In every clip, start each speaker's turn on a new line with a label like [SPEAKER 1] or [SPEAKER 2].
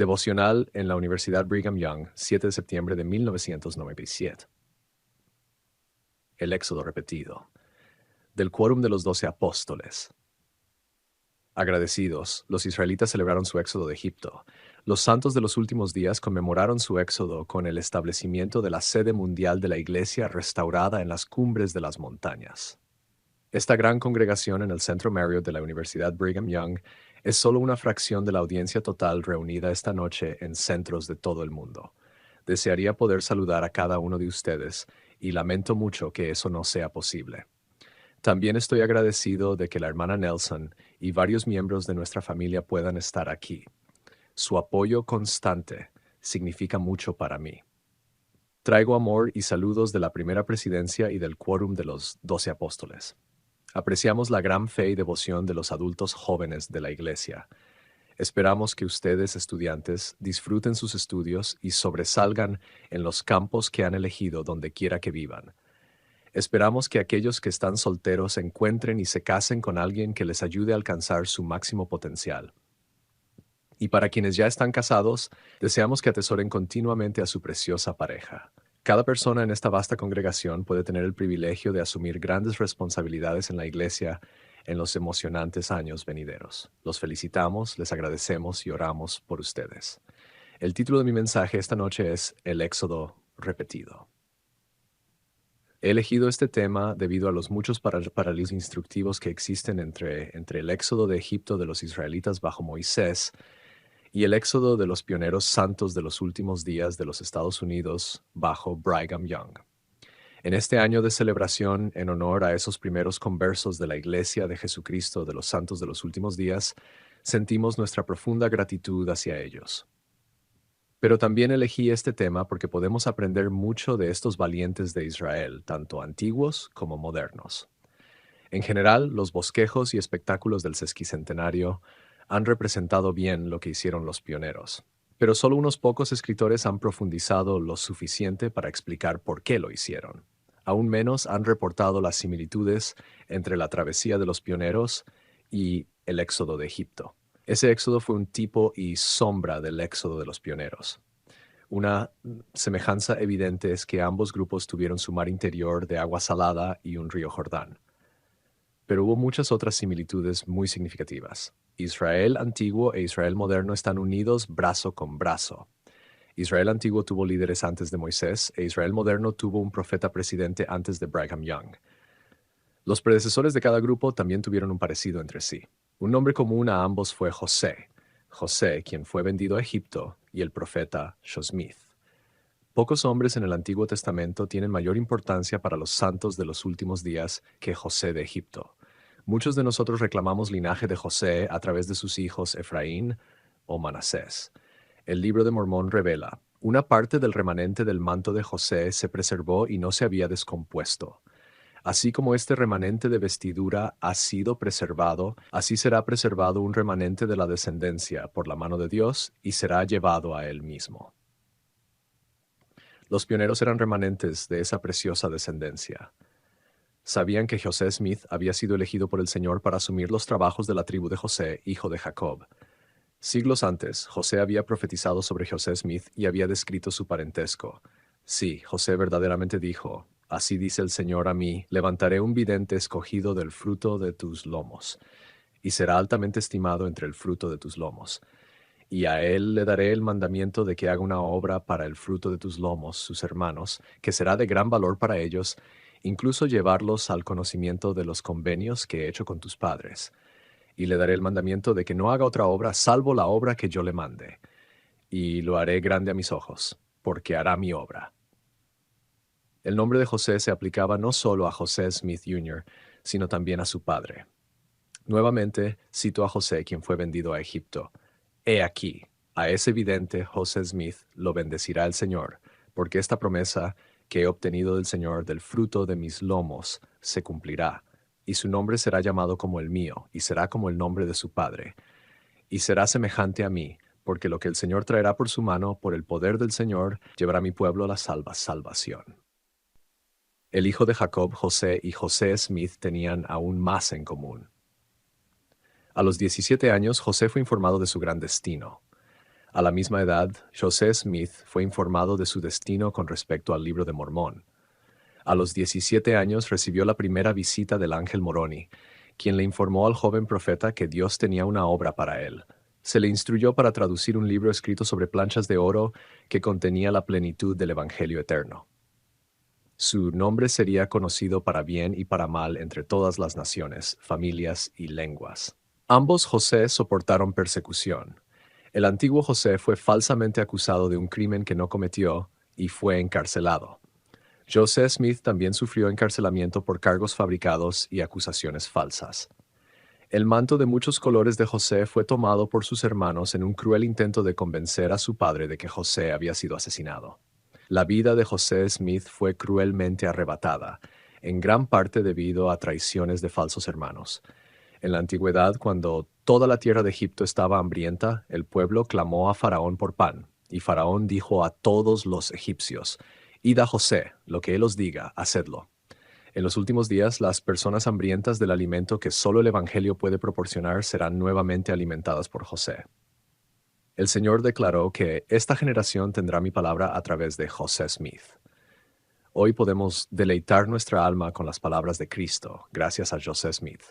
[SPEAKER 1] Devocional en la Universidad Brigham Young, 7 de septiembre de 1997. El éxodo repetido. Del quórum de los 12 apóstoles. Agradecidos, los israelitas celebraron su éxodo de Egipto. Los santos de los últimos días conmemoraron su éxodo con el establecimiento de la sede mundial de la Iglesia restaurada en las cumbres de las montañas. Esta gran congregación en el Centro Marriott de la Universidad Brigham Young es solo una fracción de la audiencia total reunida esta noche en centros de todo el mundo. Desearía poder saludar a cada uno de ustedes y lamento mucho que eso no sea posible. También estoy agradecido de que la hermana Nelson y varios miembros de nuestra familia puedan estar aquí. Su apoyo constante significa mucho para mí. Traigo amor y saludos de la primera presidencia y del quórum de los 12 apóstoles. Apreciamos la gran fe y devoción de los adultos jóvenes de la Iglesia. Esperamos que ustedes, estudiantes, disfruten sus estudios y sobresalgan en los campos que han elegido donde quiera que vivan. Esperamos que aquellos que están solteros encuentren y se casen con alguien que les ayude a alcanzar su máximo potencial. Y para quienes ya están casados, deseamos que atesoren continuamente a su preciosa pareja. Cada persona en esta vasta congregación puede tener el privilegio de asumir grandes responsabilidades en la Iglesia en los emocionantes años venideros. Los felicitamos, les agradecemos y oramos por ustedes. El título de mi mensaje esta noche es El éxodo repetido. He elegido este tema debido a los muchos paralelos instructivos que existen entre el éxodo de Egipto de los israelitas bajo Moisés y el éxodo de los pioneros santos de los últimos días de los Estados Unidos bajo Brigham Young. En este año de celebración en honor a esos primeros conversos de la Iglesia de Jesucristo de los santos de los últimos días, sentimos nuestra profunda gratitud hacia ellos. Pero también elegí este tema porque podemos aprender mucho de estos valientes de Israel, tanto antiguos como modernos. En general, los bosquejos y espectáculos del sesquicentenario han representado bien lo que hicieron los pioneros, pero solo unos pocos escritores han profundizado lo suficiente para explicar por qué lo hicieron. Aún menos han reportado las similitudes entre la travesía de los pioneros y el éxodo de Egipto. Ese éxodo fue un tipo y sombra del éxodo de los pioneros. Una semejanza evidente es que ambos grupos tuvieron su mar interior de agua salada y un río Jordán. Pero hubo muchas otras similitudes muy significativas. Israel antiguo e Israel moderno están unidos brazo con brazo. Israel antiguo tuvo líderes antes de Moisés e Israel moderno tuvo un profeta presidente antes de Brigham Young. Los predecesores de cada grupo también tuvieron un parecido entre sí. Un nombre común a ambos fue José, quien fue vendido a Egipto, y el profeta Shosmith. Pocos hombres en el Antiguo Testamento tienen mayor importancia para los santos de los últimos días que José de Egipto. Muchos de nosotros reclamamos linaje de José a través de sus hijos Efraín o Manasés. El libro de Mormón revela, una parte del remanente del manto de José se preservó y no se había descompuesto. Así como este remanente de vestidura ha sido preservado, así será preservado un remanente de la descendencia por la mano de Dios y será llevado a él mismo. Los pioneros eran remanentes de esa preciosa descendencia. Sabían que José Smith había sido elegido por el Señor para asumir los trabajos de la tribu de José, hijo de Jacob. Siglos antes, José había profetizado sobre José Smith y había descrito su parentesco. Sí, José verdaderamente dijo, así dice el Señor a mí, levantaré un vidente escogido del fruto de tus lomos, y será altamente estimado entre el fruto de tus lomos. Y a él le daré el mandamiento de que haga una obra para el fruto de tus lomos, sus hermanos, que será de gran valor para ellos, incluso llevarlos al conocimiento de los convenios que he hecho con tus padres. Y le daré el mandamiento de que no haga otra obra salvo la obra que yo le mande. Y lo haré grande a mis ojos, porque hará mi obra. El nombre de José se aplicaba no solo a José Smith Jr., sino también a su padre. Nuevamente cito a José, quien fue vendido a Egipto. He aquí, a ese vidente José Smith lo bendecirá el Señor, porque esta promesa que he obtenido del Señor del fruto de mis lomos se cumplirá, y su nombre será llamado como el mío, y será como el nombre de su padre. Y será semejante a mí, porque lo que el Señor traerá por su mano, por el poder del Señor, llevará a mi pueblo a la salvación. El hijo de Jacob, José, y José Smith tenían aún más en común. A los 17 años, José fue informado de su gran destino. A la misma edad, José Smith fue informado de su destino con respecto al Libro de Mormón. A los 17 años recibió la primera visita del ángel Moroni, quien le informó al joven profeta que Dios tenía una obra para él. Se le instruyó para traducir un libro escrito sobre planchas de oro que contenía la plenitud del Evangelio eterno. Su nombre sería conocido para bien y para mal entre todas las naciones, familias y lenguas. Ambos José soportaron persecución. El antiguo José fue falsamente acusado de un crimen que no cometió y fue encarcelado. José Smith también sufrió encarcelamiento por cargos fabricados y acusaciones falsas. El manto de muchos colores de José fue tomado por sus hermanos en un cruel intento de convencer a su padre de que José había sido asesinado. La vida de José Smith fue cruelmente arrebatada, en gran parte debido a traiciones de falsos hermanos. En la antigüedad, cuando toda la tierra de Egipto estaba hambrienta, el pueblo clamó a Faraón por pan, y Faraón dijo a todos los egipcios: «Id a José, lo que él os diga, hacedlo». En los últimos días, las personas hambrientas del alimento que solo el Evangelio puede proporcionar serán nuevamente alimentadas por José. El Señor declaró que esta generación tendrá mi palabra a través de José Smith. Hoy podemos deleitar nuestra alma con las palabras de Cristo, gracias a José Smith.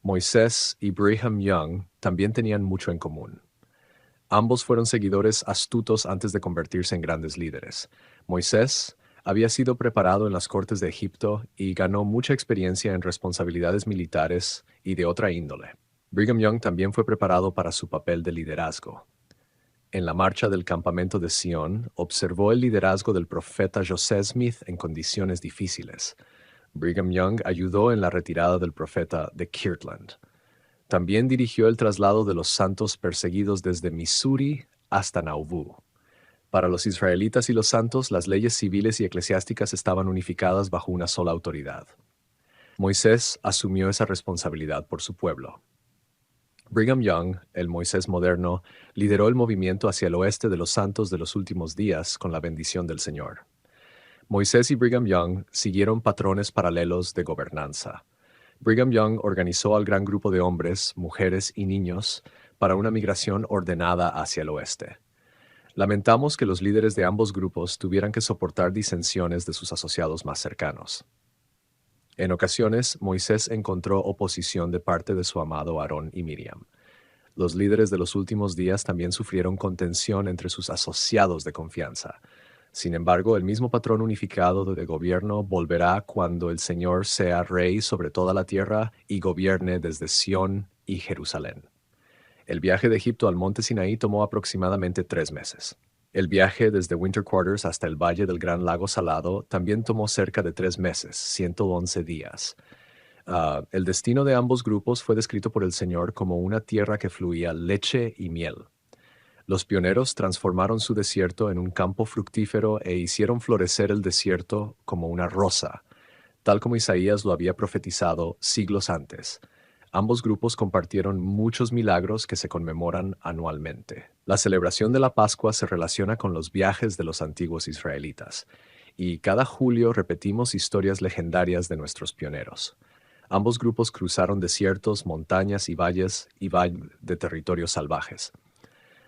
[SPEAKER 1] Moisés y Brigham Young también tenían mucho en común. Ambos fueron seguidores astutos antes de convertirse en grandes líderes. Moisés había sido preparado en las cortes de Egipto y ganó mucha experiencia en responsabilidades militares y de otra índole. Brigham Young también fue preparado para su papel de liderazgo. En la marcha del campamento de Sion, observó el liderazgo del profeta José Smith en condiciones difíciles. Brigham Young ayudó en la retirada del profeta de Kirtland. También dirigió el traslado de los santos perseguidos desde Missouri hasta Nauvoo. Para los israelitas y los santos, las leyes civiles y eclesiásticas estaban unificadas bajo una sola autoridad. Moisés asumió esa responsabilidad por su pueblo. Brigham Young, el Moisés moderno, lideró el movimiento hacia el oeste de los santos de los últimos días con la bendición del Señor. Moisés y Brigham Young siguieron patrones paralelos de gobernanza. Brigham Young organizó al gran grupo de hombres, mujeres y niños para una migración ordenada hacia el oeste. Lamentamos que los líderes de ambos grupos tuvieran que soportar disensiones de sus asociados más cercanos. En ocasiones, Moisés encontró oposición de parte de su amado Aarón y Miriam. Los líderes de los últimos días también sufrieron contención entre sus asociados de confianza. Sin embargo, el mismo patrón unificado de gobierno volverá cuando el Señor sea rey sobre toda la tierra y gobierne desde Sión y Jerusalén. El viaje de Egipto al monte Sinaí tomó aproximadamente 3 meses. El viaje desde Winter Quarters hasta el valle del Gran Lago Salado también tomó cerca de 3 meses, 111 días. El destino de ambos grupos fue descrito por el Señor como una tierra que fluía leche y miel. Los pioneros transformaron su desierto en un campo fructífero e hicieron florecer el desierto como una rosa, tal como Isaías lo había profetizado siglos antes. Ambos grupos compartieron muchos milagros que se conmemoran anualmente. La celebración de la Pascua se relaciona con los viajes de los antiguos israelitas, y cada julio repetimos historias legendarias de nuestros pioneros. Ambos grupos cruzaron desiertos, montañas y valles de territorios salvajes.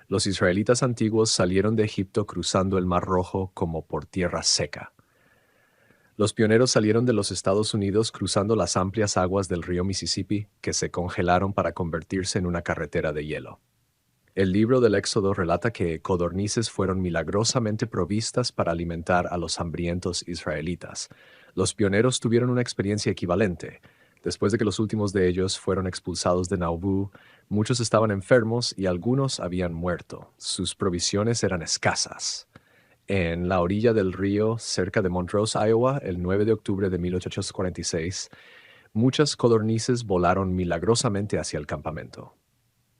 [SPEAKER 1] Los israelitas antiguos salieron de Egipto cruzando el Mar Rojo como por tierra seca. Los pioneros salieron de los Estados Unidos cruzando las amplias aguas del río Mississippi, que se congelaron para convertirse en una carretera de hielo. El libro del Éxodo relata que codornices fueron milagrosamente provistas para alimentar a los hambrientos israelitas. Los pioneros tuvieron una experiencia equivalente. Después de que los últimos de ellos fueron expulsados de Nauvoo, muchos estaban enfermos y algunos habían muerto. Sus provisiones eran escasas. En la orilla del río, cerca de Montrose, Iowa, el 9 de octubre de 1846, muchas codornices volaron milagrosamente hacia el campamento.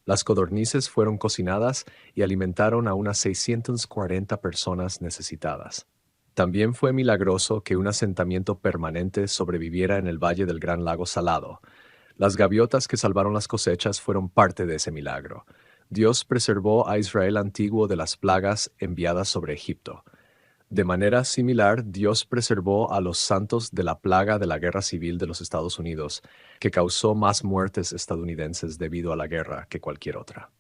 [SPEAKER 1] Las codornices fueron cocinadas y alimentaron a unas 640 personas necesitadas. También fue milagroso que un asentamiento permanente sobreviviera en el valle del Gran Lago Salado. Las gaviotas que salvaron las cosechas fueron parte de ese milagro. Dios preservó a Israel antiguo de las plagas enviadas sobre Egipto. De manera similar, Dios preservó a los santos de la plaga de la Guerra Civil de los Estados Unidos, que causó más muertes estadounidenses debido a la guerra que cualquier otra.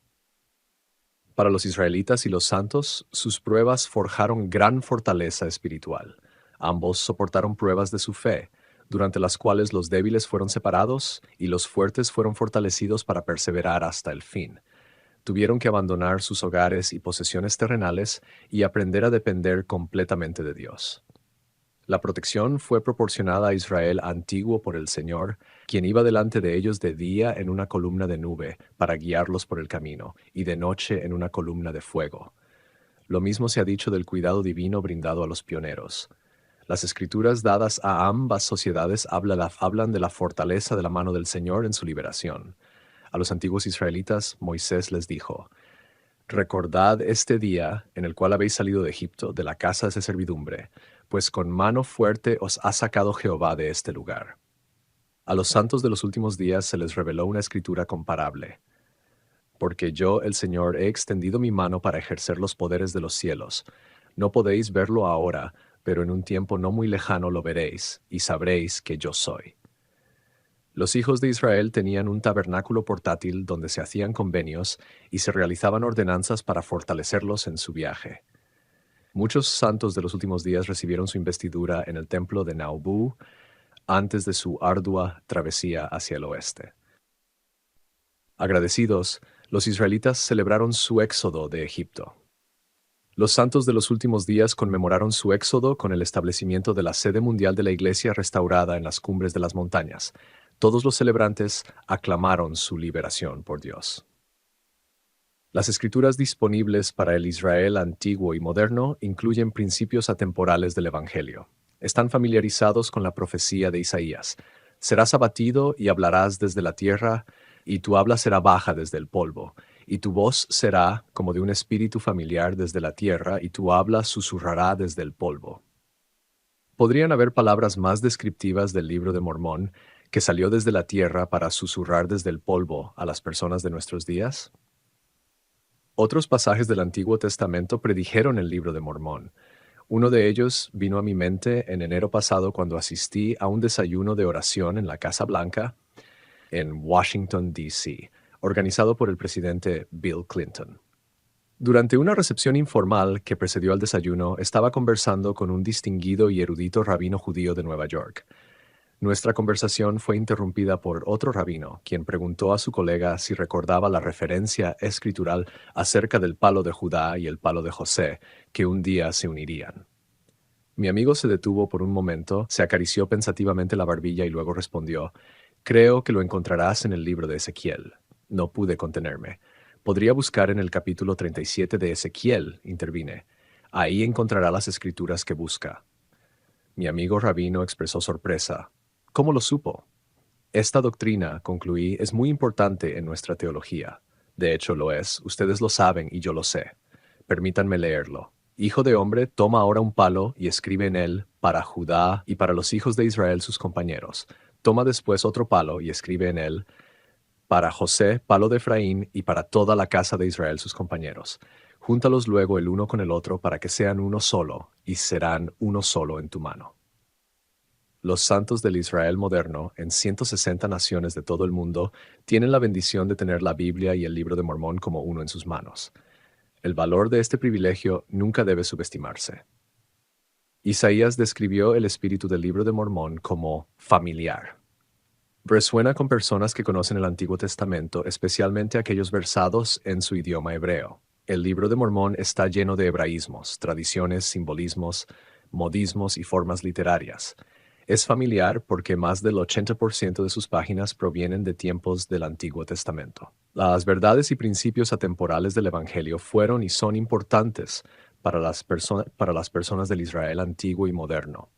[SPEAKER 1] Para los israelitas y los santos, sus pruebas forjaron gran fortaleza espiritual. Ambos soportaron pruebas de su fe, durante las cuales los débiles fueron separados y los fuertes fueron fortalecidos para perseverar hasta el fin. Tuvieron que abandonar sus hogares y posesiones terrenales y aprender a depender completamente de Dios. La protección fue proporcionada a Israel antiguo por el Señor, quien iba delante de ellos de día en una columna de nube para guiarlos por el camino, y de noche en una columna de fuego. Lo mismo se ha dicho del cuidado divino brindado a los pioneros. Las escrituras dadas a ambas sociedades hablan de la fortaleza de la mano del Señor en su liberación. A los antiguos israelitas, Moisés les dijo: Recordad este día en el cual habéis salido de Egipto, de la casa de servidumbre, pues con mano fuerte os ha sacado Jehová de este lugar. A los santos de los últimos días se les reveló una escritura comparable. Porque yo, el Señor, he extendido mi mano para ejercer los poderes de los cielos. No podéis verlo ahora, pero en un tiempo no muy lejano lo veréis, y sabréis que yo soy. Los hijos de Israel tenían un tabernáculo portátil donde se hacían convenios y se realizaban ordenanzas para fortalecerlos en su viaje. Muchos santos de los últimos días recibieron su investidura en el templo de Naubú antes de su ardua travesía hacia el oeste. Agradecidos, los israelitas celebraron su éxodo de Egipto. Los santos de los últimos días conmemoraron su éxodo con el establecimiento de la sede mundial de la Iglesia restaurada en las cumbres de las montañas. Todos los celebrantes aclamaron su liberación por Dios. Las escrituras disponibles para el Israel antiguo y moderno incluyen principios atemporales del Evangelio. Están familiarizados con la profecía de Isaías. Serás abatido y hablarás desde la tierra, y tu habla será baja desde el polvo, y tu voz será como de un espíritu familiar desde la tierra, y tu habla susurrará desde el polvo. ¿Podrían haber palabras más descriptivas del libro de Mormón, que salió desde la tierra para susurrar desde el polvo a las personas de nuestros días? Otros pasajes del Antiguo Testamento predijeron el libro de Mormón. Uno de ellos vino a mi mente en enero pasado cuando asistí a un desayuno de oración en la Casa Blanca, en Washington, D.C., organizado por el presidente Bill Clinton. Durante una recepción informal que precedió al desayuno, estaba conversando con un distinguido y erudito rabino judío de Nueva York. Nuestra conversación fue interrumpida por otro rabino, quien preguntó a su colega si recordaba la referencia escritural acerca del palo de Judá y el palo de José, que un día se unirían. Mi amigo se detuvo por un momento, se acarició pensativamente la barbilla y luego respondió: «Creo que lo encontrarás en el libro de Ezequiel». No pude contenerme. «Podría buscar en el capítulo 37 de Ezequiel», intervine. «Ahí encontrará las escrituras que busca». Mi amigo rabino expresó sorpresa. ¿Cómo lo supo? Esta doctrina, concluí, es muy importante en nuestra teología. De hecho, lo es. Ustedes lo saben y yo lo sé. Permítanme leerlo. Hijo de hombre, toma ahora un palo y escribe en él para Judá y para los hijos de Israel sus compañeros. Toma después otro palo y escribe en él para José, palo de Efraín, y para toda la casa de Israel sus compañeros. Júntalos luego el uno con el otro para que sean uno solo, y serán uno solo en tu mano. Los santos del Israel moderno, en 160 naciones de todo el mundo, tienen la bendición de tener la Biblia y el libro de Mormón como uno en sus manos. El valor de este privilegio nunca debe subestimarse. Isaías describió el espíritu del libro de Mormón como familiar. Resuena con personas que conocen el Antiguo Testamento, especialmente aquellos versados en su idioma hebreo. El libro de Mormón está lleno de hebraísmos, tradiciones, simbolismos, modismos y formas literarias. Es familiar porque más del 80% de sus páginas provienen de tiempos del Antiguo Testamento. Las verdades y principios atemporales del Evangelio fueron y son importantes para las personas del Israel antiguo y moderno.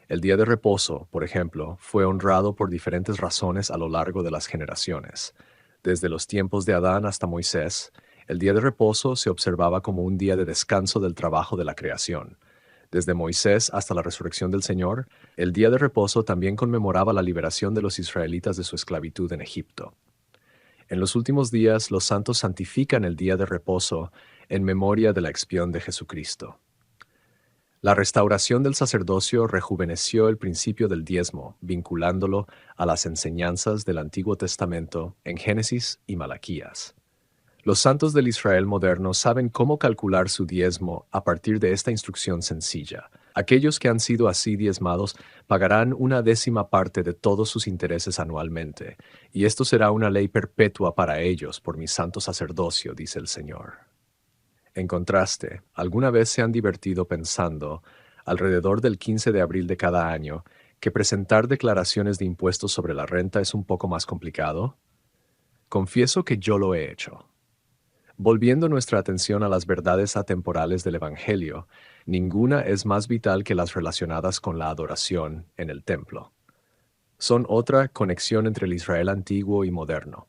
[SPEAKER 1] El día de reposo, por ejemplo, fue honrado por diferentes razones a lo largo de las generaciones. Desde los tiempos de Adán hasta Moisés, el día de reposo se observaba como un día de descanso del trabajo de la creación. Desde Moisés hasta la resurrección del Señor, el día de reposo también conmemoraba la liberación de los israelitas de su esclavitud en Egipto. En los últimos días, los santos santifican el día de reposo en memoria de la expiación de Jesucristo. La restauración del sacerdocio rejuveneció el principio del diezmo, vinculándolo a las enseñanzas del Antiguo Testamento en Génesis y Malaquías. Los santos del Israel moderno saben cómo calcular su diezmo a partir de esta instrucción sencilla. Aquellos que han sido así diezmados pagarán una décima parte de todos sus intereses anualmente, y esto será una ley perpetua para ellos por mi santo sacerdocio, dice el Señor. En contraste, ¿alguna vez se han divertido pensando, alrededor del 15 de abril de cada año, que presentar declaraciones de impuestos sobre la renta es un poco más complicado? Confieso que yo lo he hecho. Volviendo nuestra atención a las verdades atemporales del Evangelio, ninguna es más vital que las relacionadas con la adoración en el templo. Son otra conexión entre el Israel antiguo y moderno.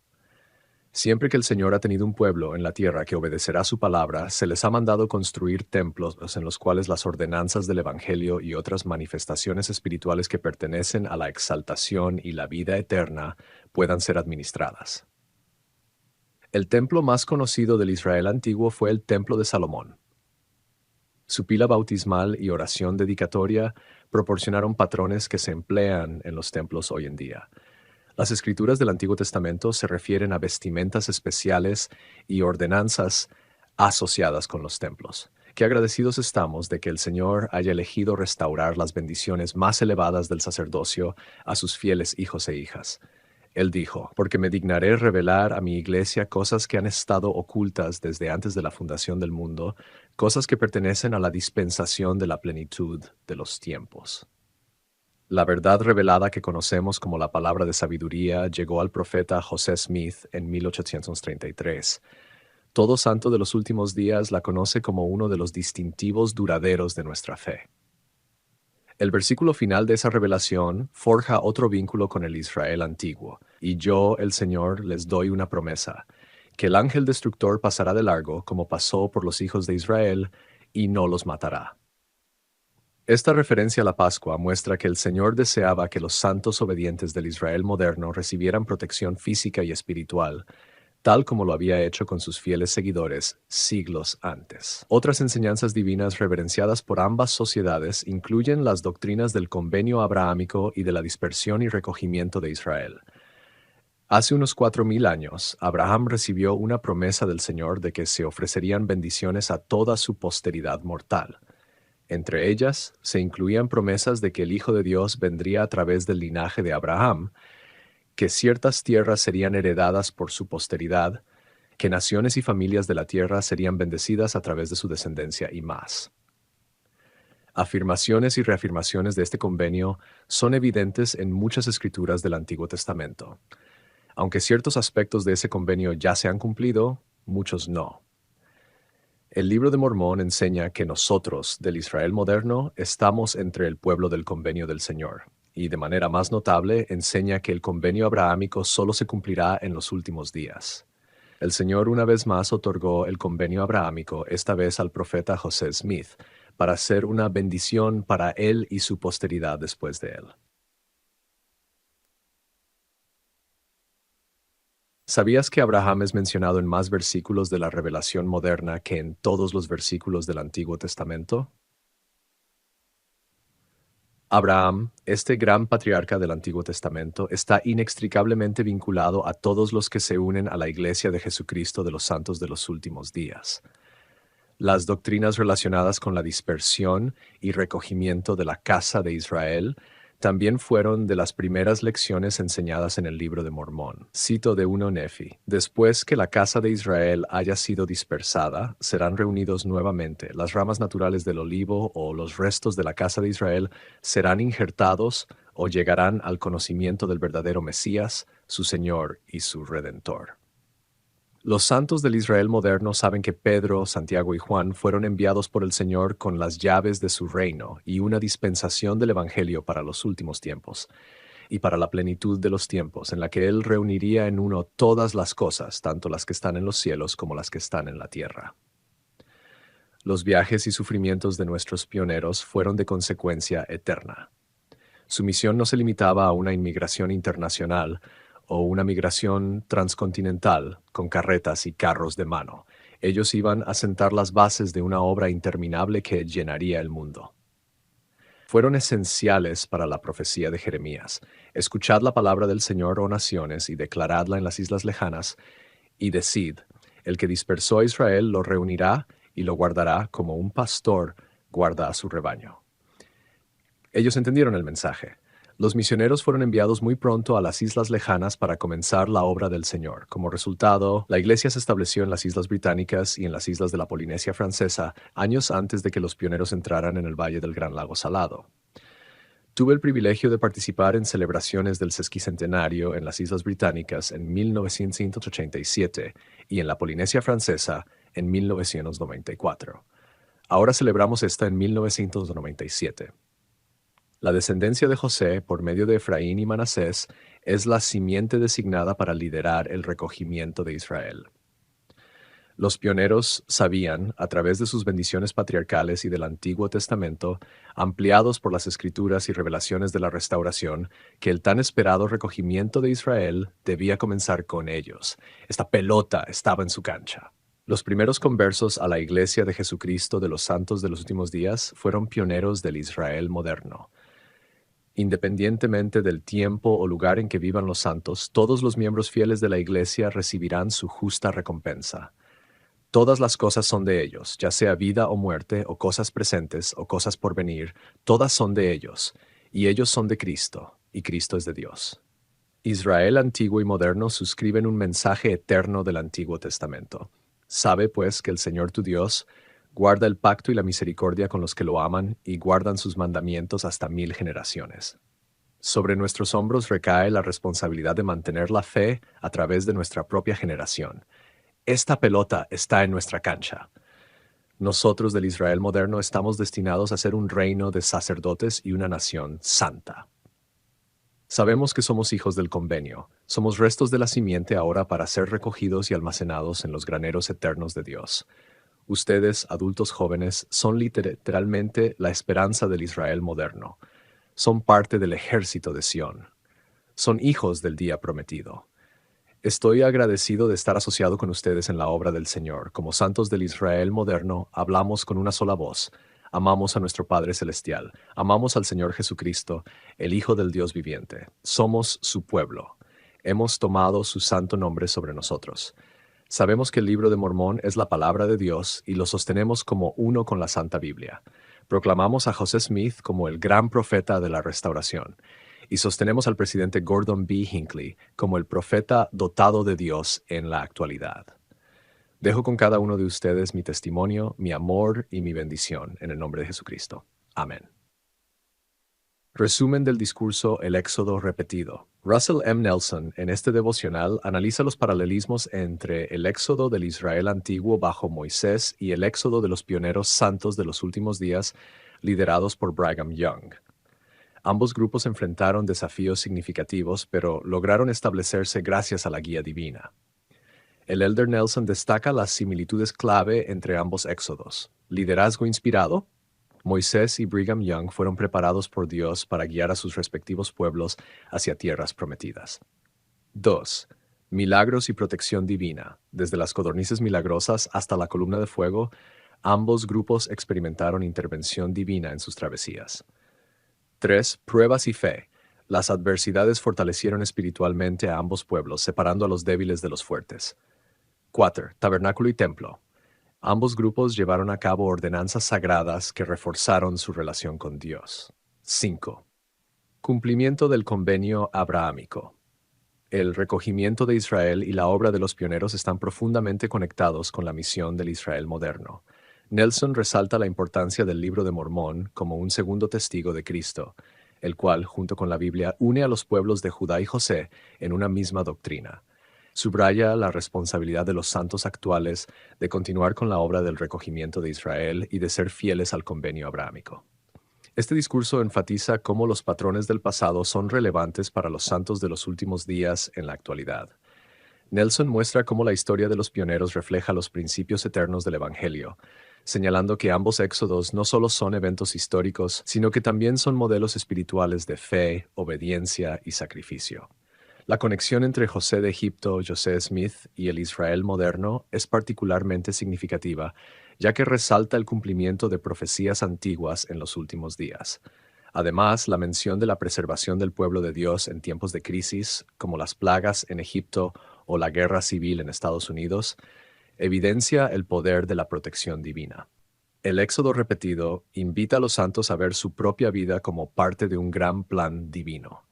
[SPEAKER 1] Siempre que el Señor ha tenido un pueblo en la tierra que obedecerá su palabra, se les ha mandado construir templos en los cuales las ordenanzas del Evangelio y otras manifestaciones espirituales que pertenecen a la exaltación y la vida eterna puedan ser administradas. El templo más conocido del Israel antiguo fue el Templo de Salomón. Su pila bautismal y oración dedicatoria proporcionaron patrones que se emplean en los templos hoy en día. Las escrituras del Antiguo Testamento se refieren a vestimentas especiales y ordenanzas asociadas con los templos. Qué agradecidos estamos de que el Señor haya elegido restaurar las bendiciones más elevadas del sacerdocio a sus fieles hijos e hijas. Él dijo, porque me dignaré revelar a mi iglesia cosas que han estado ocultas desde antes de la fundación del mundo, cosas que pertenecen a la dispensación de la plenitud de los tiempos. La verdad revelada que conocemos como la palabra de sabiduría llegó al profeta José Smith en 1833. Todo santo de los últimos días la conoce como uno de los distintivos duraderos de nuestra fe. El versículo final de esa revelación forja otro vínculo con el Israel antiguo. Y yo, el Señor, les doy una promesa, que el ángel destructor pasará de largo como pasó por los hijos de Israel, y no los matará. Esta referencia a la Pascua muestra que el Señor deseaba que los santos obedientes del Israel moderno recibieran protección física y espiritual, tal como lo había hecho con sus fieles seguidores siglos antes. Otras enseñanzas divinas reverenciadas por ambas sociedades incluyen las doctrinas del convenio abrahámico y de la dispersión y recogimiento de Israel. Hace unos 4000 años, Abraham recibió una promesa del Señor de que se ofrecerían bendiciones a toda su posteridad mortal. Entre ellas, se incluían promesas de que el Hijo de Dios vendría a través del linaje de Abraham, que ciertas tierras serían heredadas por su posteridad, que naciones y familias de la tierra serían bendecidas a través de su descendencia y más. Afirmaciones y reafirmaciones de este convenio son evidentes en muchas escrituras del Antiguo Testamento. Aunque ciertos aspectos de ese convenio ya se han cumplido, muchos no. El Libro de Mormón enseña que nosotros, del Israel moderno, estamos entre el pueblo del convenio del Señor, y de manera más notable enseña que el convenio abrahámico solo se cumplirá en los últimos días. El Señor una vez más otorgó el convenio abrahámico, esta vez al profeta José Smith, para ser una bendición para él y su posteridad después de él. ¿Sabías que Abraham es mencionado en más versículos de la revelación moderna que en todos los versículos del Antiguo Testamento? Abraham, este gran patriarca del Antiguo Testamento, está inextricablemente vinculado a todos los que se unen a la Iglesia de Jesucristo de los Santos de los Últimos Días. Las doctrinas relacionadas con la dispersión y recogimiento de la casa de Israel también fueron de las primeras lecciones enseñadas en el Libro de Mormón. Cito de 1 Nefi: después que la casa de Israel haya sido dispersada, serán reunidos nuevamente. Las ramas naturales del olivo o los restos de la casa de Israel serán injertados o llegarán al conocimiento del verdadero Mesías, su Señor y su Redentor. Los santos del Israel moderno saben que Pedro, Santiago y Juan fueron enviados por el Señor con las llaves de su reino y una dispensación del Evangelio para los últimos tiempos y para la plenitud de los tiempos, en la que Él reuniría en uno todas las cosas, tanto las que están en los cielos como las que están en la tierra. Los viajes y sufrimientos de nuestros pioneros fueron de consecuencia eterna. Su misión no se limitaba a una inmigración internacional, o una migración transcontinental con carretas y carros de mano. Ellos iban a sentar las bases de una obra interminable que llenaría el mundo. Fueron esenciales para la profecía de Jeremías. Escuchad la palabra del Señor, oh naciones, y declaradla en las islas lejanas, y decid, El que dispersó a Israel lo reunirá y lo guardará como un pastor guarda a su rebaño. Ellos entendieron el mensaje. Los misioneros fueron enviados muy pronto a las islas lejanas para comenzar la obra del Señor. Como resultado, la iglesia se estableció en las Islas Británicas y en las islas de la Polinesia Francesa años antes de que los pioneros entraran en el Valle del Gran Lago Salado. Tuve el privilegio de participar en celebraciones del sesquicentenario en las Islas Británicas en 1987 y en la Polinesia Francesa en 1994. Ahora celebramos esta en 1997. La descendencia de José, por medio de Efraín y Manasés, es la simiente designada para liderar el recogimiento de Israel. Los pioneros sabían, a través de sus bendiciones patriarcales y del Antiguo Testamento, ampliados por las Escrituras y revelaciones de la Restauración, que el tan esperado recogimiento de Israel debía comenzar con ellos. Esta pelota estaba en su cancha. Los primeros conversos a la Iglesia de Jesucristo de los Santos de los Últimos Días fueron pioneros del Israel moderno. Independientemente del tiempo o lugar en que vivan los santos, todos los miembros fieles de la Iglesia recibirán su justa recompensa. Todas las cosas son de ellos, ya sea vida o muerte, o cosas presentes, o cosas por venir, todas son de ellos, y ellos son de Cristo, y Cristo es de Dios. Israel antiguo y moderno suscriben un mensaje eterno del Antiguo Testamento. Sabe, pues, que el Señor tu Dios guarda el pacto y la misericordia con los que lo aman y guardan sus mandamientos hasta 1000 generaciones. Sobre nuestros hombros recae la responsabilidad de mantener la fe a través de nuestra propia generación. Esta pelota está en nuestra cancha. Nosotros del Israel moderno estamos destinados a ser un reino de sacerdotes y una nación santa. Sabemos que somos hijos del convenio, somos restos de la simiente ahora para ser recogidos y almacenados en los graneros eternos de Dios. Ustedes, adultos jóvenes, son literalmente la esperanza del Israel moderno. Son parte del ejército de Sión. Son hijos del día prometido. Estoy agradecido de estar asociado con ustedes en la obra del Señor. Como santos del Israel moderno, hablamos con una sola voz. Amamos a nuestro Padre Celestial. Amamos al Señor Jesucristo, el Hijo del Dios viviente. Somos su pueblo. Hemos tomado su santo nombre sobre nosotros. Sabemos que el libro de Mormón es la palabra de Dios y lo sostenemos como uno con la Santa Biblia. Proclamamos a José Smith como el gran profeta de la restauración y sostenemos al presidente Gordon B. Hinckley como el profeta dotado de Dios en la actualidad. Dejo con cada uno de ustedes mi testimonio, mi amor y mi bendición en el nombre de Jesucristo. Amén. Resumen del discurso El Éxodo repetido. Russell M. Nelson, en este devocional, analiza los paralelismos entre el éxodo del Israel antiguo bajo Moisés y el éxodo de los pioneros santos de los últimos días, liderados por Brigham Young. Ambos grupos enfrentaron desafíos significativos, pero lograron establecerse gracias a la guía divina. El elder Nelson destaca las similitudes clave entre ambos éxodos. Liderazgo inspirado. Moisés y Brigham Young fueron preparados por Dios para guiar a sus respectivos pueblos hacia tierras prometidas. 2. Milagros y protección divina. Desde las codornices milagrosas hasta la columna de fuego, ambos grupos experimentaron intervención divina en sus travesías. 3. Pruebas y fe. Las adversidades fortalecieron espiritualmente a ambos pueblos, separando a los débiles de los fuertes. 4. Tabernáculo y templo. Ambos grupos llevaron a cabo ordenanzas sagradas que reforzaron su relación con Dios. 5. Cumplimiento del convenio abrahámico. El recogimiento de Israel y la obra de los pioneros están profundamente conectados con la misión del Israel moderno. Nelson resalta la importancia del Libro de Mormón como un segundo testigo de Cristo, el cual, junto con la Biblia, une a los pueblos de Judá y José en una misma doctrina. Subraya la responsabilidad de los santos actuales de continuar con la obra del recogimiento de Israel y de ser fieles al convenio abrahámico. Este discurso enfatiza cómo los patrones del pasado son relevantes para los santos de los últimos días en la actualidad. Nelson muestra cómo la historia de los pioneros refleja los principios eternos del Evangelio, señalando que ambos éxodos no solo son eventos históricos, sino que también son modelos espirituales de fe, obediencia y sacrificio. La conexión entre José de Egipto, José Smith y el Israel moderno es particularmente significativa, ya que resalta el cumplimiento de profecías antiguas en los últimos días. Además, la mención de la preservación del pueblo de Dios en tiempos de crisis, como las plagas en Egipto o la guerra civil en Estados Unidos, evidencia el poder de la protección divina. El éxodo repetido invita a los santos a ver su propia vida como parte de un gran plan divino.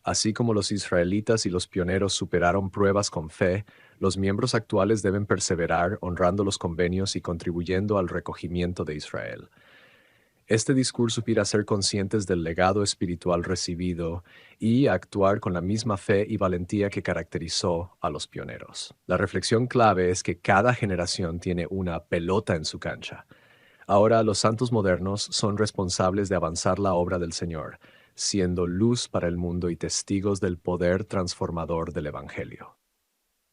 [SPEAKER 1] Así como los israelitas y los pioneros superaron pruebas con fe, los miembros actuales deben perseverar honrando los convenios y contribuyendo al recogimiento de Israel. Este discurso inspira a ser conscientes del legado espiritual recibido y a actuar con la misma fe y valentía que caracterizó a los pioneros. La reflexión clave es que cada generación tiene una pelota en su cancha. Ahora los santos modernos son responsables de avanzar la obra del Señor, siendo luz para el mundo y testigos del poder transformador del Evangelio.